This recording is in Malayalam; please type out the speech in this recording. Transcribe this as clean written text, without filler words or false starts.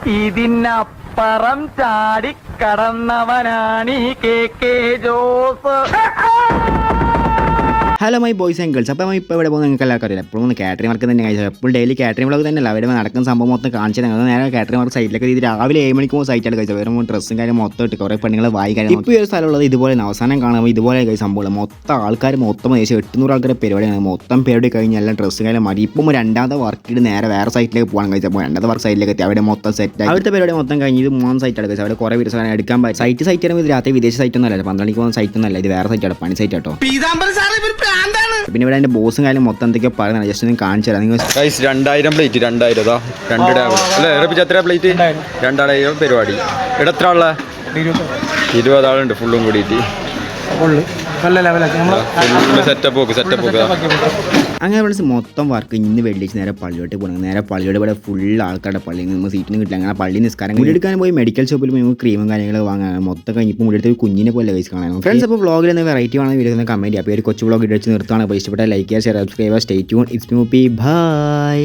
ഇതിനപ്പുറം ചാടി കടന്നവനാണ് ഈ K Jose. Hello my boys and girls. അപ്പോൾ ഇപ്പോൾ ഇവിടെ പോകുന്നത് നിങ്ങൾക്ക് എല്ലാവർക്കും അറിയില്ല. എപ്പോഴും കാറ്ററിംഗ് വർക്ക് തന്നെ കഴിച്ചത്. എപ്പോൾ ഡെയിലി കാറ്ററിംഗ് വ്ളോഗ് തന്നെയല്ല, അവിടെ നടക്കുന്ന സംഭവം മൊത്തം കാണിച്ചത്. ഞങ്ങൾ നേരെ കാറ്ററിംഗ് വർക്ക് സൈറ്റിലേക്ക് ഇത് രാവിലെ 7 മണിക്ക് പോകുമ്പോൾ സൈറ്റാണ് കഴിച്ചത്. വേറെ ഡ്രസ്സും കാര്യം മൊത്തം ഇട്ട് കുറേ പെണ്ണുങ്ങൾ വായി കാര്യം. ഇപ്പോൾ ഈ ഒരു സ്ഥലമുള്ളത് ഇതുപോലെ അവസാനം കാണുമ്പോൾ ഇതുപോലെ കഴിച്ച സംഭവം മൊത്തം ആൾക്കാർ മൊത്തം ഏകദേശം 800 ആൾക്കാരുടെ പരിപാടിയാണ്. മൊത്തം പരിപാടി കഴിഞ്ഞ് എല്ലാം ഡ്രസ്സും കാര്യം മതി. ഇപ്പം രണ്ടാമത്തെ വർക്ക് ഇട്ട് നേരെ വേറെ സൈറ്റിലേക്ക് പോകാൻ കഴിച്ചപ്പോൾ രണ്ടാമത്തെ വർക്ക് സൈറ്റിലേക്ക് എത്തി. അവിടെ മൊത്തം സെറ്റ് ആയി. അവിടുത്തെ പരിപാടി മൊത്തം കഴിഞ്ഞ് ഇത് 3 സൈറ്റാണ് കഴിച്ചത്. അവിടെ കുറേ വീഡിയോസ് എടുക്കാൻ പറ്റും. സൈറ്റ് ആണെങ്കിൽ ഇത് രാത്രി വിദേശ സൈറ്റൊന്നും അല്ല, 12 മണിക്ക് പോകുന്ന സൈറ്റൊന്നും അല്ല, ഇത് വേറെ സൈറ്റാണ്, പണി സൈറ്റ് കേട്ടോ. പിന്നെ ഇവിടെ എൻ്റെ ബോസും കാര്യം മൊത്തം എന്തൊക്കെയോ പറയുന്നത്, ജസ്റ്റ് ഒന്ന് കാണിച്ചു തരാം. നിങ്ങൾ 2000 പ്ലേറ്റ് 2000 2 ടേബിൾ അല്ലേ? എത്ര പ്ലേറ്റ്? 2000 പരിപാടി. ഇവിടെ എത്ര ആളാ? 20 ആളുണ്ട് ഫുള്ളും കൂടിയിട്ട്. സെറ്റപ്പ് അങ്ങനെ ഫ്രണ്ട്സ് മൊത്തം വർക്ക് ഇന്ന് വെള്ളിച്ച് നേരെ പള്ളിയോട്ട് പോകണം. നേരെ പള്ളിയോട് ഇവിടെ ഫുൾ ആൾക്കാരുടെ പള്ളിയിൽ നിന്ന് സീറ്റിന് കിട്ടില്ല. അങ്ങനെ പള്ളി നിസ്കാരം മുടിയെടുക്കാൻ പോയി മെഡിക്കൽ ഷോപ്പിൽ പോയി ക്രീമും കാര്യങ്ങളും വാങ്ങാൻ മൊത്തം കഴിഞ്ഞപ്പോൾ മുടിയെടുത്ത് ഒരു കുഞ്ഞിനെ പോലെ കഴിച്ച് കാണാൻ. ഫ്രണ്ട്സ് അപ്പോൾ വ്ളോഗിൽ നിന്ന് വെറൈറ്റി ആണ് വീഡിയോ കമൻറ്റ്. അപ്പോൾ ഒരു കൊച്ചു വ്ളോഗ് ഇടിച്ച് നിർത്താണ്. അപ്പോൾ ഇഷ്ടപ്പെട്ട ലൈക്ക് ചെയ്യുക, share, subscribe, stay tune. It's me by.